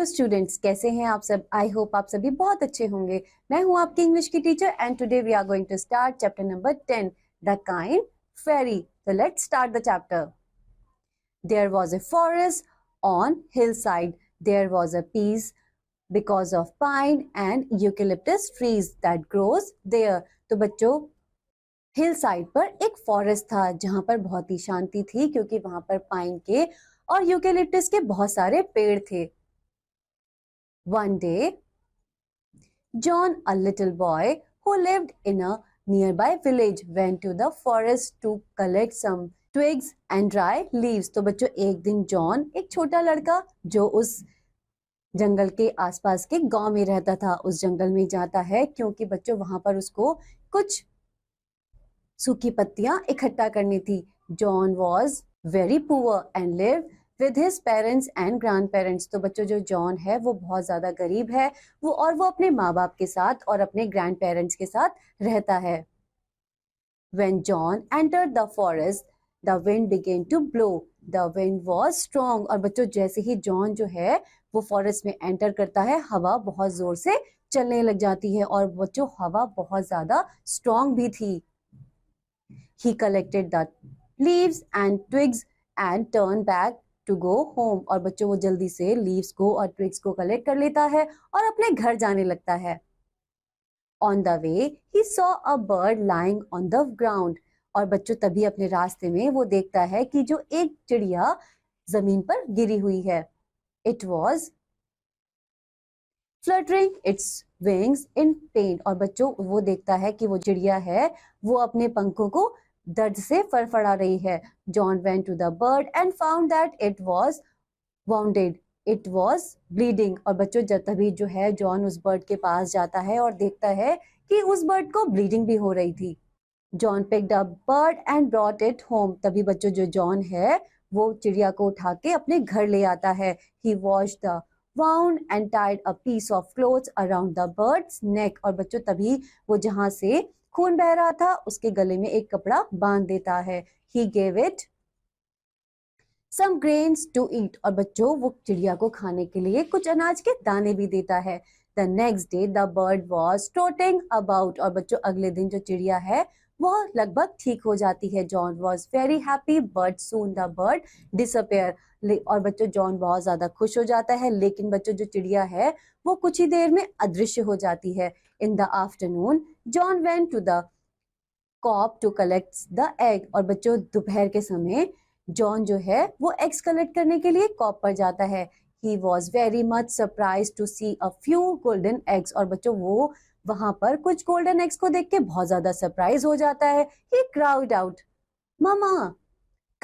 Students, कैसे हैं आप सब? आई होप आप सभी बहुत अच्छे होंगे। मैं हूं आपकी इंग्लिश की teacher and today we are going to start chapter number 10, the kind fairy. So let's start the chapter. There was a forest on hillside. There was a peace because of pine and eucalyptus trees that grows there. तो बच्चों, hill side पर एक forest था जहां पर बहुत ही शांति थी क्योंकि वहां पर पाइन के और यूकेलिप्टस के बहुत सारे पेड़ थे। One day, John, a little boy who lived in a nearby village, went to the forest to collect some twigs and dry leaves. तो बच्चों, एक दिन जॉन, एक छोटा लड़का जो उस जंगल के आसपास के गांव में रहता था, उस जंगल में जाता है क्योंकि बच्चों वहां पर उसको कुछ सूखी पत्तियां इकट्ठा करनी थी। John was very poor and lived with his parents and grand parents. तो बच्चों, जो जॉन है वो बहुत ज्यादा गरीब है, वो अपने माँ बाप के साथ और अपने ग्रैंड पेरेंट्स के साथ रहता है। When John entered the forest, the wind began to blow. The wind was strong. और बच्चों, जैसे ही जॉन जो है वो फॉरेस्ट में एंटर करता है, हवा बहुत जोर से चलने लग जाती है और बच्चों हवा बहुत ज्यादा स्ट्रॉन्ग भी थी। He collected the leaves and twigs and turned back to go home. और बच्चों, वो जल्दी से लीव्स को और ट्विग्स को कलेक्ट कर लेता है और अपने घर जाने लगता है। On the way, he saw a bird lying on the ground. और बच्चों, तभी अपने रास्ते में वो देखता है कि जो एक चिड़िया जमीन पर गिरी हुई है। It was fluttering its wings in pain. और बच्चों, वो देखता है कि वो चिड़िया है वो अपने पंखों को दर्द से फड़फड़ा रही है। John went to the bird and found that it was wounded. It was bleeding. और बच्चों, जब तभी जो है जॉन उस बर्ड के पास जाता है और देखता है कि उस बर्ड को ब्लीडिंग भी हो रही थी। John picked up bird and brought it home. तभी बच्चों, जो जॉन है वो चिड़िया को उठा के अपने घर ले आता है। He washed the wound and tied a piece of cloth around the bird's neck. और बच्चों, तभी वो जहां से खून बह रहा था उसके गले में एक कपड़ा बांध देता है। He gave it some grains to eat. और बच्चों, वो चिड़िया को खाने के लिए कुछ अनाज के दाने भी देता है। The next day the bird was trotting about. और बच्चों, अगले दिन जो चिड़िया है वह लगभग ठीक हो जाती है। John was very happy but soon the bird disappeared. और बच्चों, जॉन बहुत ज्यादा खुश हो जाता है, लेकिन बच्चों जो चिड़िया है वो कुछ ही देर में अदृश्य हो जाती है। In the afternoon, John went to the coop to collect the egg. और बच्चों, दोपहर के समय जॉन जो है वो एग्स कलेक्ट करने के लिए कॉप पर जाता है। He was very much surprised to see a few golden eggs. और बच्चों, वो वहां पर कुछ गोल्डन एग्स को देख के बहुत ज्यादा सरप्राइज हो जाता है। He cried out, "Mama,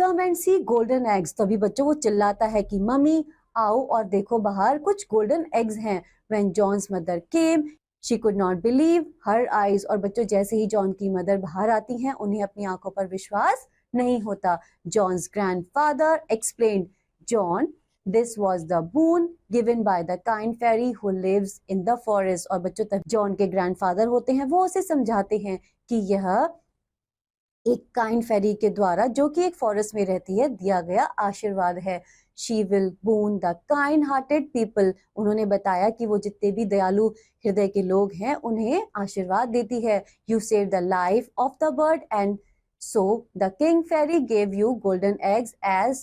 come and see golden eggs." तभी बच्चों वो चिल्लाता है कि मम्मी आओ और देखो बाहर कुछ गोल्डन एग्स हैं। When John's mother came, she could not believe her eyes. और बच्चों, जैसे ही जॉन की मदर बाहर आती हैं उन्हें अपनी आंखों पर विश्वास नहीं होता। John's grandfather explained, John, this was the boon given by the kind fairy who lives in the forest. और बच्चों, तब जॉन के ग्रैंडफादर होते हैं वो उसे समझाते हैं कि यह एक काइंड फेरी के द्वारा, जो कि एक फॉरेस्ट में रहती है, दिया गया आशीर्वाद है। She will boon the kind hearted people. उन्होंने बताया कि वो जितने भी दयालु हृदय के लोग हैं उन्हें आशीर्वाद देती है। You saved the life of the bird and so the king fairy gave you golden eggs as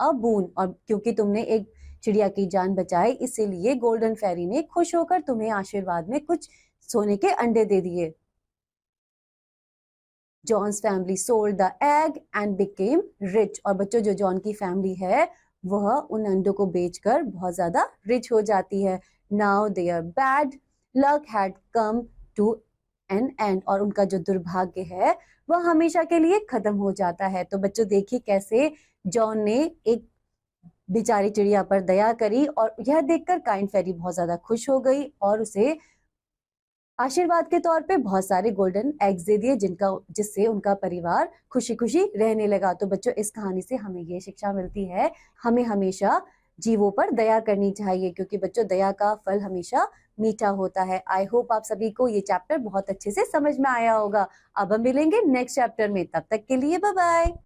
a boon. और क्योंकि तुमने एक चिड़िया की जान बचाई, इसीलिए गोल्डन फेरी ने खुश होकर तुम्हें आशीर्वाद में कुछ सोने के अंडे दे दिए। John's family sold the egg and became rich. और बच्चों, जो जॉन की फैमिली है वह उन अंडों को बेचकर बहुत ज्यादा रिच हो जाती है। Now their bad luck had come to an end. और उनका जो दुर्भाग्य है वह हमेशा के लिए खत्म हो जाता है। तो बच्चों, देखिए कैसे जॉन ने एक बेचारी चिड़िया पर दया करी और यह देखकर काइंड फेरी बहुत ज्यादा खुश हो गई और उसे आशीर्वाद के तौर पे बहुत सारे गोल्डन एग्स दे दिए जिससे उनका परिवार खुशी खुशी रहने लगा। तो बच्चों, इस कहानी से हमें ये शिक्षा मिलती है, हमें हमेशा जीवों पर दया करनी चाहिए क्योंकि बच्चों दया का फल हमेशा मीठा होता है। आई होप आप सभी को ये चैप्टर बहुत अच्छे से समझ में आया होगा। अब हम मिलेंगे नेक्स्ट चैप्टर में, तब तक के लिए बाय बाय।